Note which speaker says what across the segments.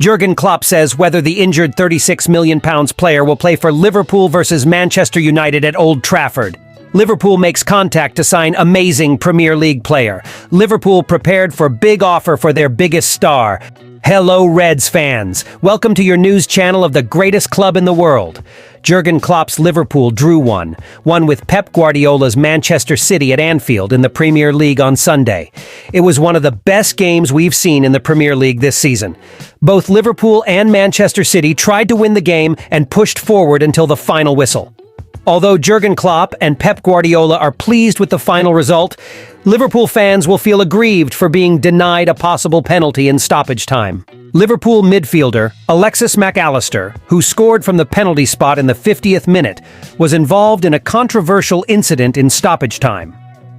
Speaker 1: Jurgen Klopp says whether the injured £36 million player will play for Liverpool versus Manchester United at Old Trafford. Liverpool makes contact to sign amazing Premier League player. Liverpool prepared for big offer for their biggest star. Hello Reds fans, welcome to your news channel of the greatest club in the world. Jurgen Klopp's Liverpool drew one with Pep Guardiola's Manchester City at Anfield in the Premier League on Sunday. It was one of the best games we've seen in the Premier League this season. Both Liverpool and Manchester City tried to win the game and pushed forward until the final whistle. Although Jurgen Klopp and Pep Guardiola are pleased with the final result, Liverpool fans will feel aggrieved for being denied a possible penalty in stoppage time. Liverpool midfielder Alexis Mac Allister, who scored from the penalty spot in the 50th minute, was involved in a controversial incident in stoppage time.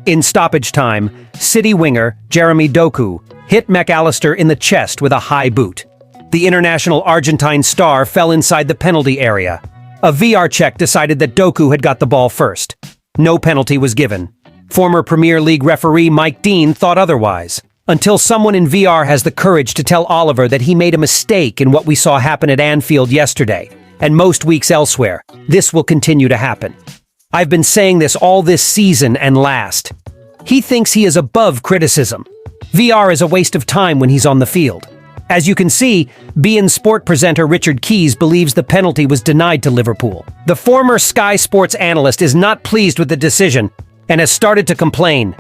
Speaker 1: In stoppage time, City winger Jeremy Doku hit Mac Allister in the chest with a high boot. The international Argentine star fell inside the penalty area. A VR check decided that Doku had got the ball first. No penalty was given. Former Premier League referee Mike Dean thought otherwise, until someone in VR has the courage to tell Oliver that he made a mistake in what we saw happen at Anfield yesterday, and most weeks elsewhere. This will continue to happen. I've been saying this all this season and last. He thinks he is above criticism. VR is a waste of time when he's on the field. As you can see, beIN Sport presenter Richard Keys believes the penalty was denied to Liverpool. The former Sky Sports analyst is not pleased with the decision and has started to complain.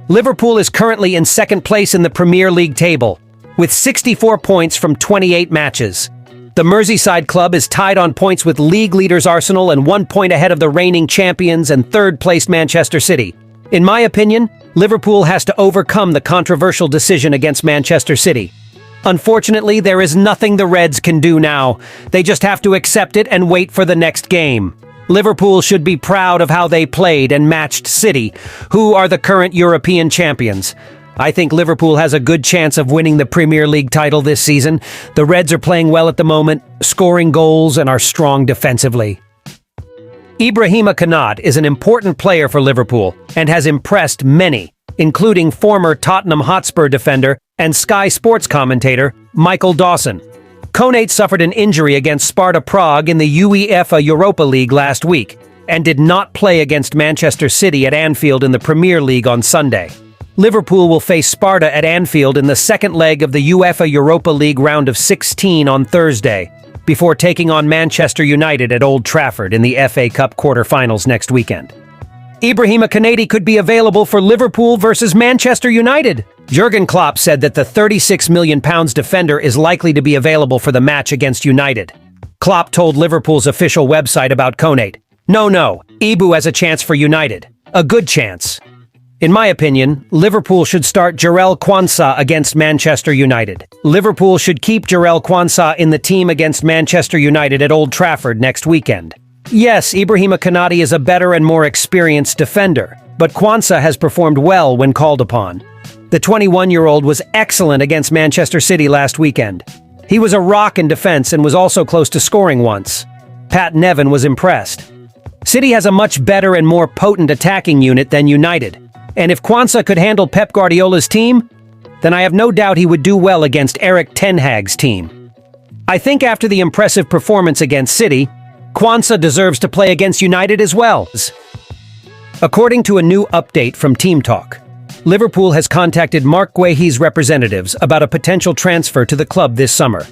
Speaker 1: Liverpool is currently in second place in the Premier League table, with 64 points from 28 matches. The Merseyside club is tied on points with league leaders Arsenal and 1 point ahead of the reigning champions and third-placed Manchester City. In my opinion, Liverpool has to overcome the controversial decision against Manchester City. Unfortunately, there is nothing the Reds can do now. They just have to accept it and wait for the next game. Liverpool should be proud of how they played and matched City, who are the current European champions. I think Liverpool has a good chance of winning the Premier League title this season. The Reds are playing well at the moment, scoring goals and are strong defensively. Ibrahima Konate is an important player for Liverpool and has impressed many, including former Tottenham Hotspur defender and Sky Sports commentator Michael Dawson. Konate suffered an injury against Sparta Prague in the UEFA Europa League last week and did not play against Manchester City at Anfield in the Premier League on Sunday. Liverpool will face Sparta at Anfield in the second leg of the UEFA Europa League round of 16 on Thursday, before taking on Manchester United at Old Trafford in the FA Cup quarter-finals next weekend. Ibrahima Konate could be available for Liverpool versus Manchester United. Jurgen Klopp said that the £36 million defender is likely to be available for the match against United. Klopp told Liverpool's official website about Konate, No, Ibu has a chance for United. A good chance. In my opinion, Liverpool should start Jarell Quansah against Manchester United. Liverpool should keep Jarell Quansah in the team against Manchester United at Old Trafford next weekend. Yes, Ibrahima Konate is a better and more experienced defender, but Quansah has performed well when called upon. The 21-year-old was excellent against Manchester City last weekend. He was a rock in defense and was also close to scoring once. Pat Nevin was impressed. City has a much better and more potent attacking unit than United, and if Quansah could handle Pep Guardiola's team, then I have no doubt he would do well against Erik ten Hag's team. I think after the impressive performance against City, Quansah deserves to play against United as well. According to a new update from Team Talk, Liverpool has contacted Marc Guéhi's representatives about a potential transfer to the club this summer,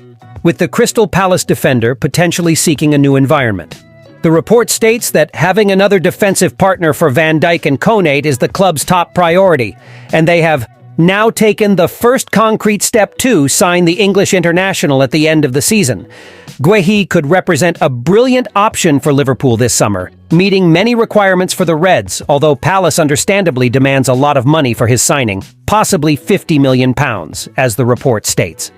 Speaker 1: with the Crystal Palace defender potentially seeking a new environment. The report states that having another defensive partner for Van Dijk and Konate is the club's top priority, and they have now taken the first concrete step to sign the English international at the end of the season. Guéhi could represent a brilliant option for Liverpool this summer, meeting many requirements for the Reds, although Palace understandably demands a lot of money for his signing, possibly £50 million, as the report states.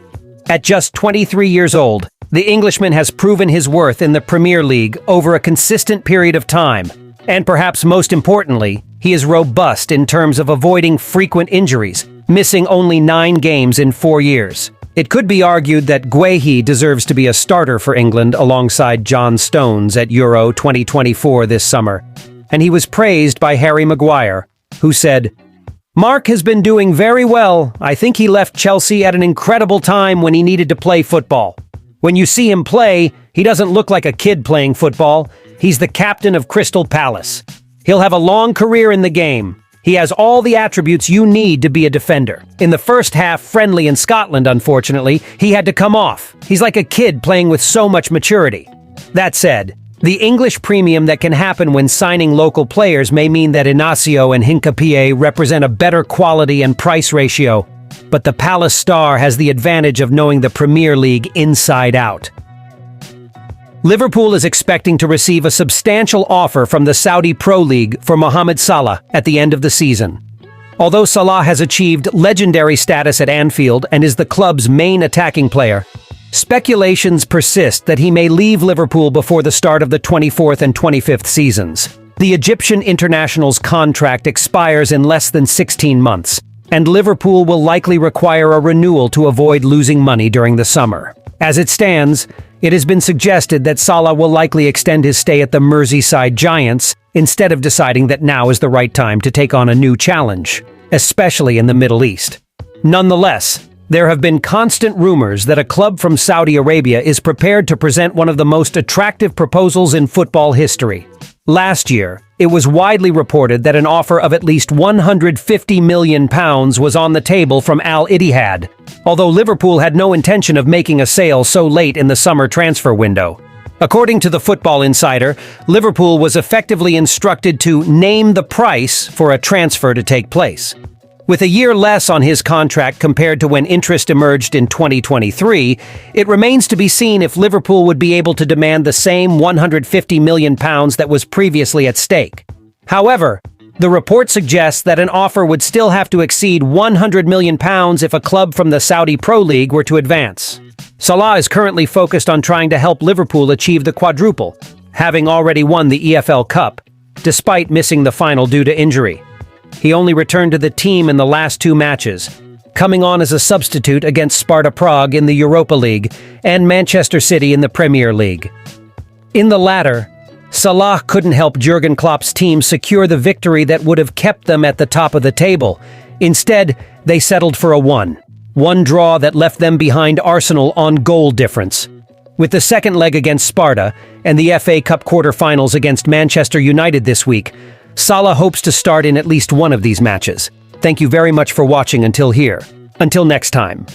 Speaker 1: At just 23 years old, the Englishman has proven his worth in the Premier League over a consistent period of time, and perhaps most importantly, he is robust in terms of avoiding frequent injuries, missing only 9 games in 4 years. It could be argued that Guéhi deserves to be a starter for England alongside John Stones at Euro 2024 this summer, and he was praised by Harry Maguire, who said, Mark has been doing very well. I think he left Chelsea at an incredible time when he needed to play football. When you see him play, he doesn't look like a kid playing football. He's the captain of Crystal Palace. He'll have a long career in the game. He has all the attributes you need to be a defender. In the first half, friendly in Scotland, unfortunately, he had to come off. He's like a kid playing with so much maturity. That said, the English premium that can happen when signing local players may mean that Inacio and Hincapié represent a better quality and price ratio, but the Palace star has the advantage of knowing the Premier League inside out. Liverpool is expecting to receive a substantial offer from the Saudi Pro League for Mohamed Salah at the end of the season. Although Salah has achieved legendary status at Anfield and is the club's main attacking player, speculations persist that he may leave Liverpool before the start of the 24th and 25th seasons. The Egyptian international's contract expires in less than 16 months, and Liverpool will likely require a renewal to avoid losing money during the summer. As it stands, it has been suggested that Salah will likely extend his stay at the Merseyside Giants instead of deciding that now is the right time to take on a new challenge, especially in the Middle East. Nonetheless, there have been constant rumors that a club from Saudi Arabia is prepared to present one of the most attractive proposals in football history. Last year, it was widely reported that an offer of at least £150 million was on the table from Al Ittihad, although Liverpool had no intention of making a sale so late in the summer transfer window. According to the Football Insider, Liverpool was effectively instructed to name the price for a transfer to take place. With a year less on his contract compared to when interest emerged in 2023, it remains to be seen if Liverpool would be able to demand the same £150 million that was previously at stake. However, the report suggests that an offer would still have to exceed £100 million if a club from the Saudi Pro League were to advance. Salah is currently focused on trying to help Liverpool achieve the quadruple, having already won the EFL Cup, despite missing the final due to injury. He only returned to the team in the last two matches, coming on as a substitute against Sparta Prague in the Europa League and Manchester City in the Premier League. In the latter, Salah couldn't help Jurgen Klopp's team secure the victory that would have kept them at the top of the table. Instead, they settled for a 1-1 draw that left them behind Arsenal on goal difference. With the second leg against Sparta and the FA Cup quarter-finals against Manchester United this week, Salah hopes to start in at least one of these matches. Thank you very much for watching until here. Until next time.